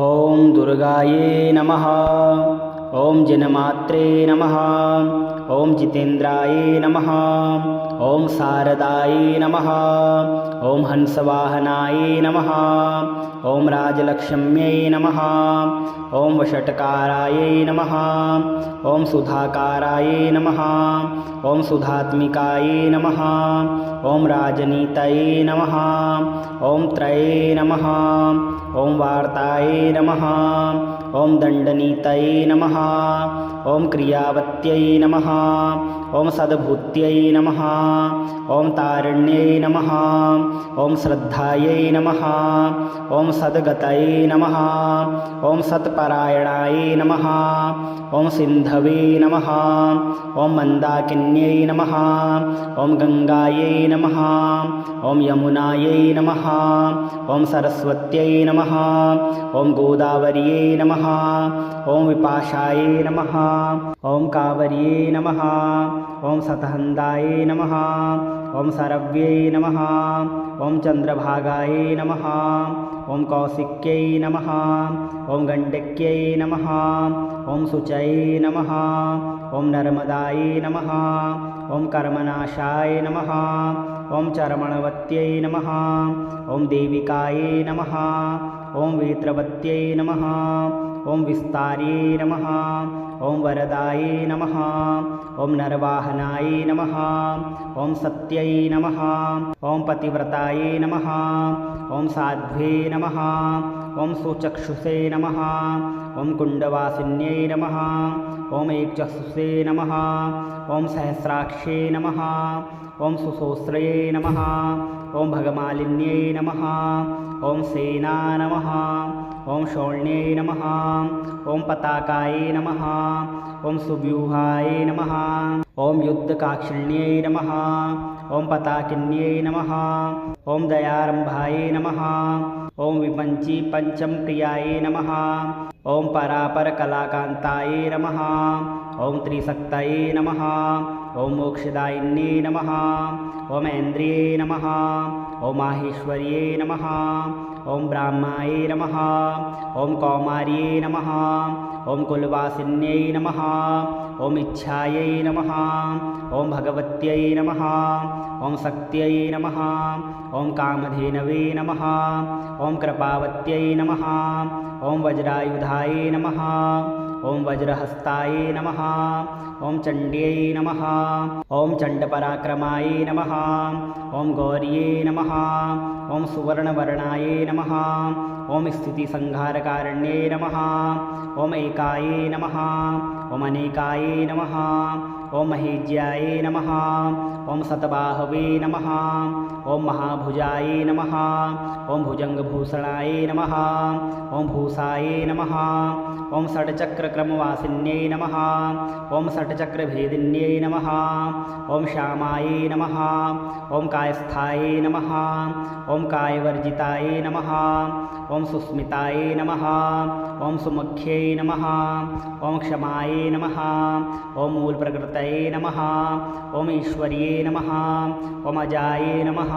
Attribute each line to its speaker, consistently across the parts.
Speaker 1: ॐ दुर्गायै नमः। ॐ जनमात्रे नमः। ॐ जितेन्द्रायै नमः। ॐ शारदायै नमः। ॐ हंसवाहनायै नमः। ॐ राजलक्ष्म्यै नमः। ॐ वषट्कारायै नमः। ॐ सुधाकारायै नमः। ॐ सुधात्मिकायै नमः। ॐ राजनीतये नमः। ॐ त्रये नमः। ॐ वार्तायै नमः। ॐ दण्डनीतये नमः। ॐ क्रियावत्यै नमः। ॐ सद्भूत्यै नमः। ॐ तारण्यै नमः। ॐ श्रद्धायै नमः। ॐ सद्गतये नमः। ॐ सत्परायणायै नमः। ॐ सिन्धवे नमः। ॐ मन्दाकिन्यै नमः। ॐ गङ्गायै नमः। ॐ यमुनायै नमः। ॐ सरस्वत्यै नमः। ॐ गोदावर्यै नमः। ॐ विपाशायै नमः। ॐ कावर्यै नमः। ॐ सतहन्दायै नमः। ॐ सरव्यै नमः। ॐ चन्द्रभागायै नमः। ॐ कौशिक्यै नमः। ॐ गण्डक्यै नमः। ॐ शुचये नमः। ॐ नर्मदायै नमः। ॐ कर्मनाशाय नमः। ॐ चर्मणवत्यै नमः। ॐ देविकायै नमः। ॐ वेत्रवत्यै नमः। ॐ विस्तार्यै नमः। ॐ वरदायै नमः। ॐ नरवाहनाय नमः। ॐ सत्यै नमः। ॐ पतिव्रतायै नमः। ॐ साध्वे नमः। ॐ सुचक्षुषे नमः। ॐ कुण्डवासिन्यै नमः। ॐ एकचक्षुषे नमः। ॐ सहस्राक्षे नमः। ॐ सुसोस्रये नमः। ॐ भगमालिन्यै नमः। ॐ सेना नमः। ॐ शौण्यै नमः। ॐ पताकायै नमः। ॐ सुव्यूहाय नमः। ॐ युद्धकाक्षिण्यै नमः। ॐ पताकिन्यै नमः। ॐ दयारम्भाय नमः। ॐ विपञ्ची पञ्चमप्रियाय नमः। ॐ परापरकलाकान्ताय नमः। ॐ त्रिशक्तये नमः। ॐ मोक्षदायिन्ये नमः। ॐ ऐन्द्रिये नमः। ॐ माहेश्वर्ये नमः। ॐ ब्राह्माय नमः। ॐ कौमार्ये नमः। ॐ कुलवासिन्यै नमः। ॐ इच्छायै नमः। ॐ भगवत्यै नमः। ॐ शक्त्यै नमः। ॐ कामधेनवे नमः। ॐ कृपावत्यै नमः। ॐ वज्रायुधाय नमः। ॐ वज्रहस्ताय नमः। ॐ चण्ड्यै नमः। ॐ चण्डपराक्रमाय नमः। ॐ गौर्ये नमः। ॐ सुवर्णवर्णाय नमः। ॐ स्थितिसंहारकारिण्यै नमः। ॐ एकाय नमः। ॐ अनेकाय नमः। ॐ महेज्याय नमः। ॐ शतबाहवे नमः। ॐ महाभुजाय नमः। ॐ भुजङ्गभूषणाय नमः। ॐ भूषाय नमः। ॐ षट्चक्रक्रमवासिन्यै नमः। ॐ षट्चक्रभेदिन्यै नमः। ॐ श्यामाय नमः। ॐ कायस्थाय नमः। ॐ कायवर्जिताय नमः। ॐ सुस्मिताय नमः। ॐ सुमुख्यै नमः। ॐ क्षमाय नमः। ॐ मूलप्रकृतये नमः। ॐ ईश्वर्ये नमः। ॐ अजाय नमः।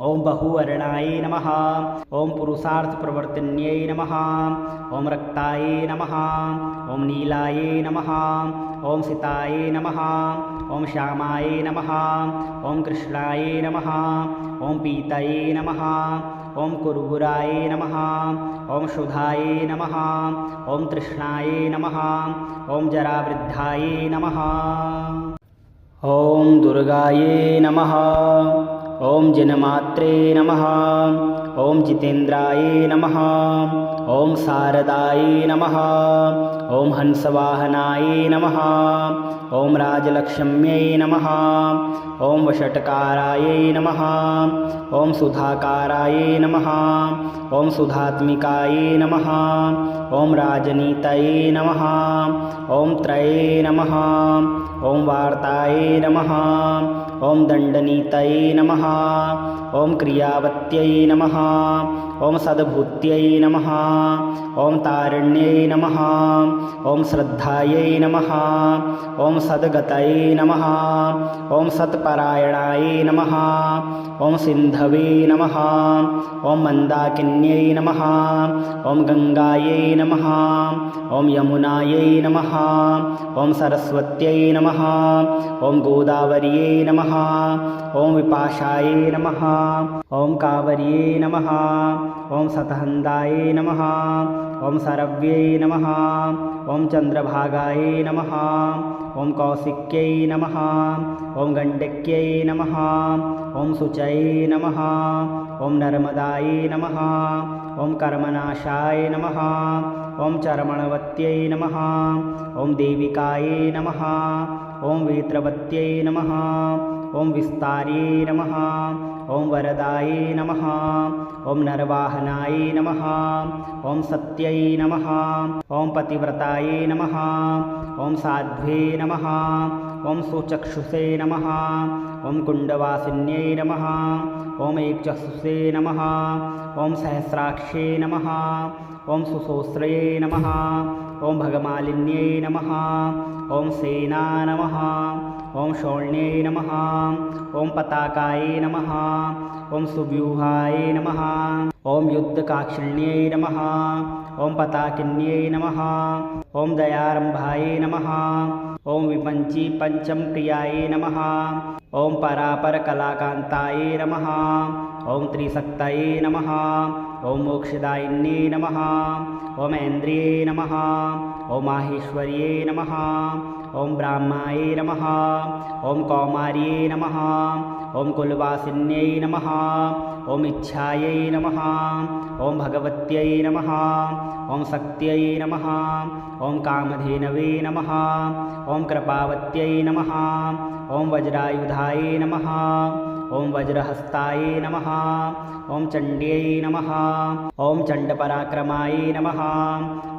Speaker 1: ॐ बहुवर्णाय नमः। ॐ पुरुषार्थप्रवर्तिन्यै नमः। ॐ रक्ताय नमः। ॐ नीलाय नमः। ॐ सिताय नमः। ॐ श्यामाय नमः। ॐ कृष्णाय नमः। ॐ पीतये नमः। ॐ कुर्बुराय नमः। ॐ शुधाय नमः। ॐ तृष्णाय नमः। ॐ जरावृद्धाय नमः। ॐ दुर्गायै नमः। ॐ जनमात्रे नमः। ॐ जितेन्द्रायै नमः। ॐ शारदायै नमः। ॐ हंसवाहनायै नमः। ॐ राजलक्ष्म्यै नमः। ॐ वषट्कारायै नमः। ॐ सुधाकारायै नमः। ॐ सुधात्मिकायै नमः। ॐ राजनीतये नमः। ॐ त्रये नमः। ॐ वार्तायै नमः। ॐ दण्डनीतये नमः। ॐ क्रियावत्यै नमः। ॐ सद्भूत्यै नमः ॐ तारिण्यै नमः ॐ श्रद्धायै नमः ॐ सद्गतये नमः ॐ सत्परायणायै नमः ॐ सिन्धवे नमः ॐ मन्दाकिन्यै नमः ॐ गङ्गायै नमः ॐ यमुनायै नमः ॐ सरस्वत्यै नमः ॐ गोदावर्यै नमः ॐ विपाशायै नमः ॐ कावर्यै नमः ॐ सतहन्दायै नमः ॐ सरव्यै नमः ॐ चन्द्रभागायै नमः ॐ कौशिक्यै नमः ॐ गण्डक्यै नमः ॐ शुचये नमः ॐ नर्मदायै नमः ॐ कर्मनाशाय नमः ॐ चर्मणवत्यै नमः ॐ देविकायै नमः ॐ वेत्रवत्यै नमः ॐ विस्तार्यै नमः ॐ वरदाय नमः ॐ नरवाहनाय नमः ॐ सत्यै नमः ॐ पतिव्रताय नमः ॐ साध्वे नमः ॐ सुचक्षुषे नमः ॐ कुण्डवासिन्यै नमः ॐ एकचक्षुषे नमः ॐ सहस्राक्षे नमः ॐ सुसोस्रये नमः ॐ भगमालिन्यै नमः ॐ सेना नमः ॐ शौण्यै नमः ॐ पताकाय नमः ॐ सुव्यूहाय नमः ॐ युद्धकाक्षिण्यै नमः ॐ पताकिन्यै नमः ॐ दयारम्भाय नमः ॐ विपञ्ची पञ्चमप्रियाय नमः ॐ परापरकलाकान्ताय नमः ॐ त्रिशक्तये नमः ॐ मोक्षदायिन्यै नमः ॐ ऐन्द्रिये नमः ॐ माहेश्वर्ये नमः ॐ ब्राह्माय नमः ॐ कौमार्ये नमः ॐ कुलवासिन्यै नमः ॐ इच्छायै नमः ॐ भगवत्यै नमः ॐ शक्त्यै नमः ॐ कामधेनवे नमः ॐ कृपावत्यै नमः ॐ वज्रायुधाय नमः ॐ वज्रहस्ताय नमः ॐ चण्ड्यै नमः ॐ चण्डपराक्रमाय नमः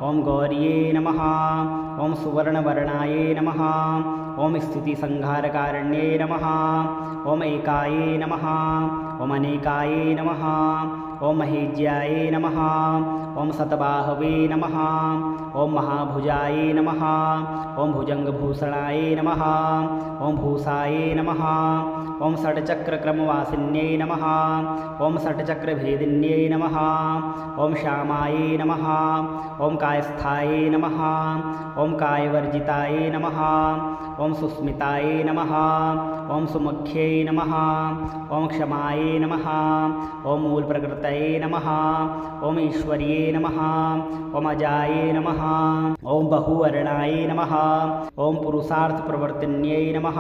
Speaker 1: ॐ गौर्ये नमः ॐ सुवर्णवर्णाय नमः ॐ स्थितिसंहारकारिण्यै नमः ॐ एकाय नमः ॐ अनेकाय नमः ॐ महेज्याय नमः ॐ शतबाहवे नमः ॐ महाभुजाय नमः ॐ भुजङ्गभूषणाय नमः ॐ भूषाय नमः ॐ षट्चक्रक्रमवासिन्यै नमः ॐ षट्चक्रभेदिन्यै नमः ॐ श्यामाय नमः ॐ कायस्थाय नमः ॐ कायवर्जिताय नमः ॐ सुस्मिताय नमः ॐ सुमुख्यै नमः ॐ क्षमाय नमः ॐ मूलप्रकृतये नमः ॐ ईश्वर्ये नमः ॐ अजाय नमः ॐ बहुवर्णाय नमः ॐ पुरुषार्थप्रवर्तिन्यै नमः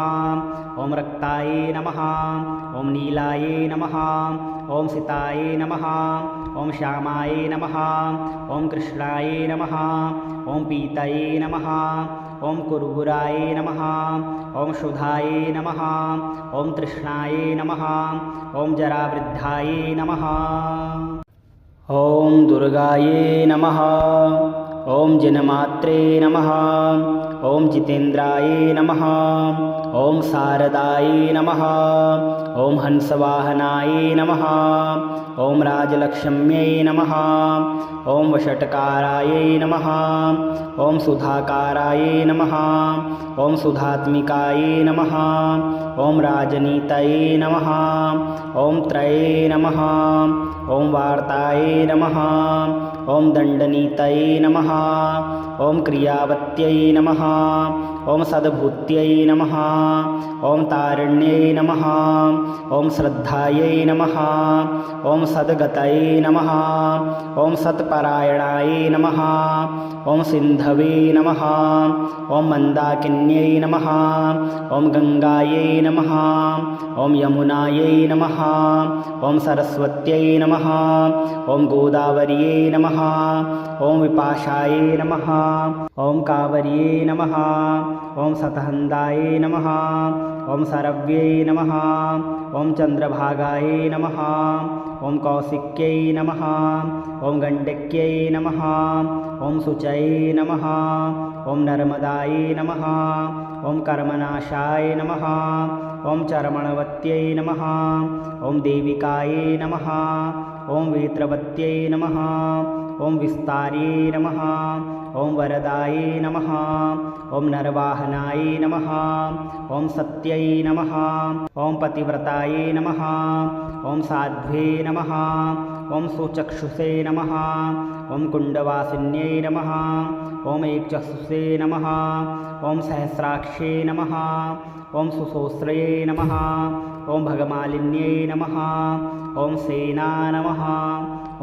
Speaker 1: ॐ रक्ताय नमः ॐ नीलाय नमः ॐ सिताय नमः ॐ श्यामाय नमः ॐ कृष्णाय नमः ॐ पीतये नमः ॐ कुर्बुराय नमः ॐ शुद्धाय नमः ॐ तृष्णाय नमः ॐ जरावृद्धाय नमः ॐ दुर्गायै नमः ॐ जिनमात्रे नमः ॐ जितेन्द्राय नमः ॐ शारदाय नमः ॐ हंसवाहनाय नमः ॐ राजलक्ष्म्यै नमः ॐ वषट्काराय नमः ॐ सुधाकाराय नमः ॐ सुधात्मिकाय नमः ॐ राजनीतये नमः ॐ त्रये नमः ॐ वार्ताय नमः ॐ दण्डनीतये नमः ॐ क्रियावत्यै नमः ॐ सद्भूत्यै नमः ॐ तारिण्यै नमः ॐ श्रद्धायै नमः ॐ सद्गतये नमः ॐ सत्परायणाय नमः ॐ सिन्धवे नमः ॐ मन्दाकिन्यै नमः ॐ गङ्गायै नमः ॐ यमुनायै नमः ॐ सरस्वत्यै नमः ॐ गोदावर्यै नमः ॐ विपाशाय नमः ॐ कावर्यै नमः ॐ सतहन्दाय नमः ॐ सरव्यै नमः ॐ चन्द्रभागाय नमः ॐ कौशिक्यै नमः ॐ गण्डक्यै नमः ॐ शुचये नमः ॐ नर्मदाय नमः ॐ कर्मनाशाय नमः ॐ चर्मणवत्यै नमः ॐ देविकायै नमः ॐ वेत्रवत्यै नमः ॐ विस्तार्यै नमः ॐ वरदायै नमः ॐ नरवाहनाय नमः ॐ सत्यै नमः ॐ पतिव्रतायै नमः ॐ साध्वे नमः ॐ सुचक्षुषे नमः ॐ कुण्डवासिन्यै नमः ॐ एकचक्षुषे नमः ॐ सहस्राक्षे नमः ॐ सुसोस्रये नमः ॐ भगमालिन्यै नमः ॐ सेना नमः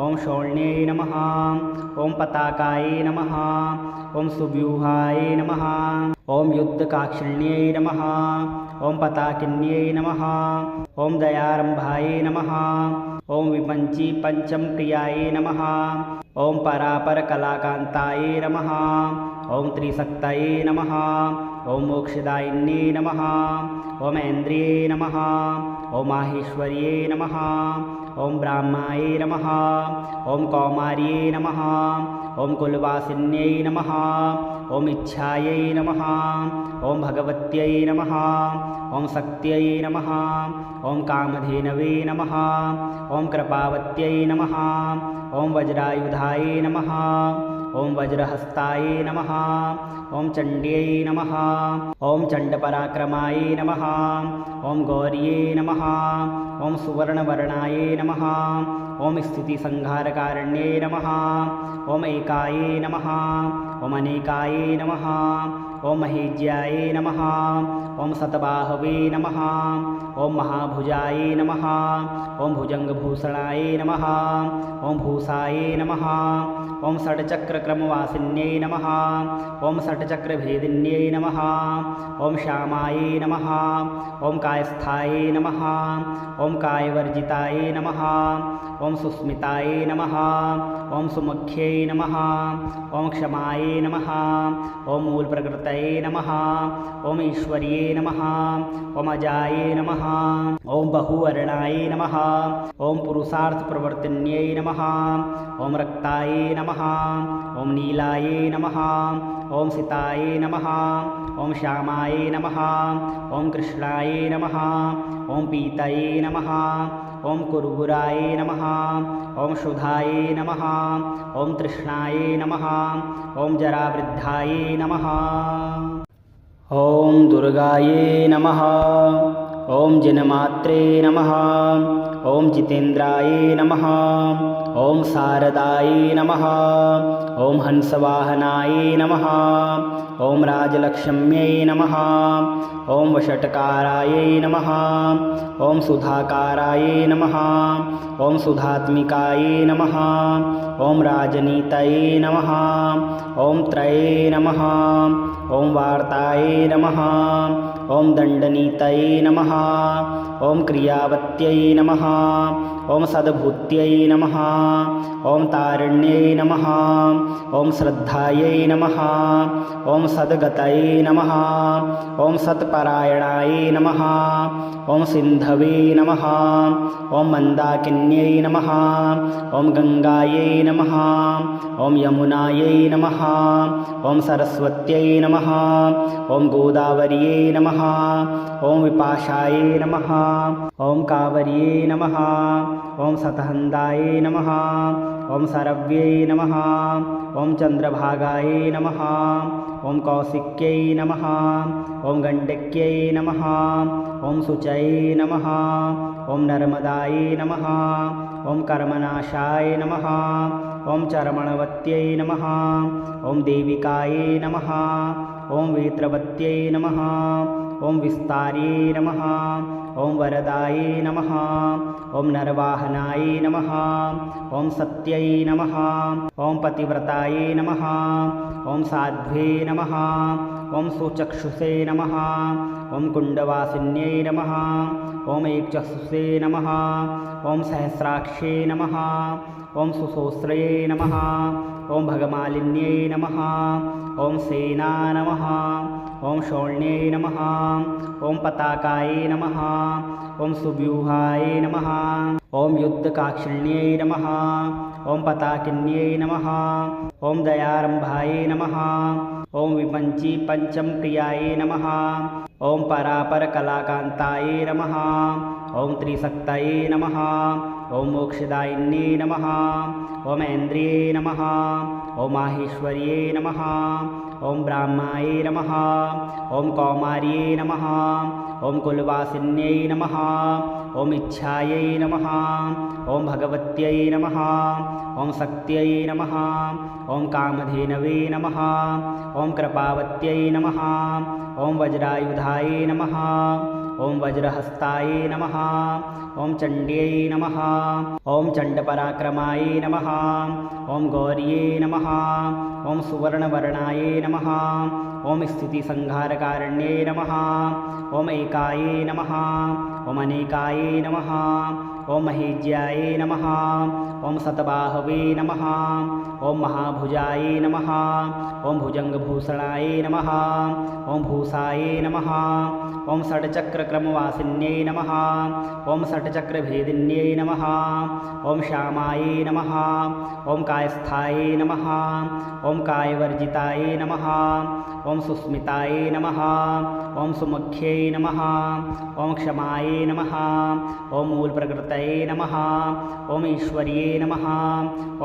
Speaker 1: ॐ शोण्यै नमः ॐ पताकाय नमः ॐ सुव्यूहाय नमः ॐ युद्धकाक्षिण्यै नमः ॐ पताकिन्यै नमः ॐ दयारम्भाय नमः ॐ विपञ्ची पञ्चमप्रियाय नमः ॐ परापरकलाकान्ताय नमः ॐ त्रिशक्तये नमः ॐ मोक्षदायिन्ये नमः ॐ ऐन्द्रिये नमः ॐ माहेश्वर्ये नमः ॐ ब्राह्माय नमः ॐ कौमार्ये नमः ॐ कुलवासिन्यै नमः ॐ इच्छायै नमः ॐ भगवत्यै नमः ॐ शक्त्यै नमः ॐ कामधेनवे नमः ॐ कृपावत्यै नमः ॐ वज्रायुधाय नमः ॐ वज्रहस्ताय नमः ॐ चण्ड्यै नमः ॐ चण्डपराक्रमाय नमः ॐ गौर्ये नमः ॐ सुवर्णवर्णाय नमः ॐ स्थितिसंहारकारिण्ये नमः ॐ एकाय नमः ॐ अनेकाय नमः ॐ महेज्याय नमः ॐ शतबाहवे नमः ॐ महाभुजाय नमः ॐ भुजङ्गभूषणाय नमः ॐ भूषाय नमः ॐ षट्चक्रक्रमवासिन्यै नमः ॐ षट्चक्रभेदिन्यै नमः ॐ श्यामाय नमः ॐ कायस्थाय नमः ॐ कायवर्जिताय नमः ॐ सुस्मिताय नमः ॐ सुमुख्यै नमः ॐ क्षमाय नमः ॐ मूलप्रकृतये नमः ॐ ईश्वर्ये नमः ॐ अजाय नमः ॐ बहुवर्णाय नमः ॐ पुरुषार्थप्रवर्तिन्यै नमः ॐ रक्ताय नमः ॐ नीलाय नमः ॐ सिताय नमः ॐ श्यामाय नमः ॐ कृष्णाय नमः ॐ पीतये नमः ॐ कुर्बुराय नमः ॐ शुद्धाय नमः ॐ तृष्णाय नमः ॐ जरावृद्धाय नमः ॐ दुर्गायै नमः ॐ जिनमात्रे नमः ॐ जितेन्द्राय नमः ॐ शारदाय नमः ॐ हंसवाहनाय नमः ॐ राजलक्ष्म्यै नमः ॐ वषट्काराय नमः ॐ सुधाकाराय नमः ॐ सुधात्मिकाय नमः ॐ राजनीतये नमः ॐ त्रये नमः ॐ वार्ताय नमः ॐ दण्डनीतये नमः ॐ क्रियावत्यै नमः ॐ सद्भूत्यै नमः ॐ तारिण्यै नमः ॐ श्रद्धायै नमः ॐ सद्गतये नमः ॐ सत्परायणाय नमः ॐ सिन्धवे नमः ॐ मन्दाकिन्यै नमः ॐ गङ्गायै नमः ॐ यमुनायै नमः ॐ सरस्वत्यै नमः ॐ गोदावर्यै नमः ॐ विपाशायै नमः ॐ कावर्यै नमः ॐ सतहन्दाय नमः ॐ सरव्यै नमः ॐ चन्द्रभागाय नमः ॐ कौशिक्यै नमः ॐ गण्डक्यै नमः ॐ शुचये नमः ॐ नर्मदाय नमः ॐ कर्मनाशाय नमः ॐ चर्मणवत्यै नमः ॐ देविकाय नमः ॐ वेत्रवत्यै नमः ॐ विस्तार्यै नमः ॐ वरदाय नमः ॐ नरवाहनाय नमः ॐ सत्यै नमः ॐ पतिव्रताय नमः ॐ साध्वे नमः ॐ सुचक्षुषे नमः ॐ कुण्डवासिन्यै नमः ॐ एकचक्षुषे नमः ॐ सहस्राक्षे नमः ॐ सुसोस्रये नमः ॐ भगमालिन्यै नमः ॐ सेना नमः ॐ शोण्यै नमः ॐ पताकाय नमः ॐ सुव्यूहाय नमः ॐ युद्धकाक्षिण्यै नमः ॐ पताकिन्यै नमः ॐ दयारम्भाय नमः ॐ विपञ्ची पञ्चमप्रियाय नमः ॐ परापरकलाकान्ताय नमः ॐ त्रिशक्तये नमः ॐ मोक्षदायिन्ये नमः ॐ ऐन्द्रिये नमः ॐ माहेश्वर्ये नमः ॐ ब्राह्माये नमः ॐ कौमार्ये नमः ॐ कुलवासिन्यै नमः ॐ इच्छायै नमः ॐ भगवत्यै नमः ॐ शक्त्यै नमः ॐ कामधेनवे नमः ॐ कृपावत्यै नमः ॐ वज्रायुधाय नमः ॐ वज्रहस्ताय नमः ॐ चण्ड्यै नमः ॐ चण्डपराक्रमाय नमः ॐ गौर्ये नमः ॐ सुवर्णवर्णाय नमः ॐ स्थितिसंहारकारिण्ये नमः ॐ एकाय नमः ॐ अनेकाय नमः ॐ महेज्याय नमः ॐ शतबाहवे नमः ॐ महाभुजाय नमः ॐ भुजङ्गभूषणाय नमः ॐ भूषाय नमः ॐ षट्चक्रक्रमवासिन्यै नमः ॐ षट्चक्रभेदिन्यै नमः ॐ श्यामाय नमः ॐ कायस्थाय नमः ॐ कायवर्जिताय नमः ॐ सुस्मिताय नमः ॐ सुमुख्यै नमः ॐ क्षमाय नमः ॐ मूलप्रकृतये नमः ॐ ईश्वर्ये नमः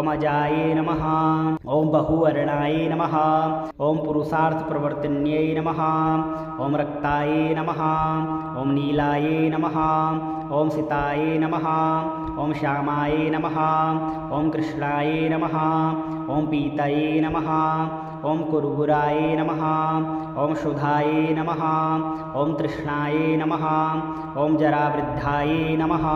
Speaker 1: ॐ अजाय नमः ॐ बहुवर्णाय नमः ॐ पुरुषार्थप्रवर्तिन्यै नमः ॐ रक्ताय नमः ॐ नीलाय नमः ॐ सिताय नमः ॐ श्यामाय नमः ॐ कृष्णाय नमः ॐ पीतये नमः ॐ कुर्बुराय नमः ॐ शुद्धाय नमः ॐ तृष्णाय नमः ॐ जरावृद्धाय नमः।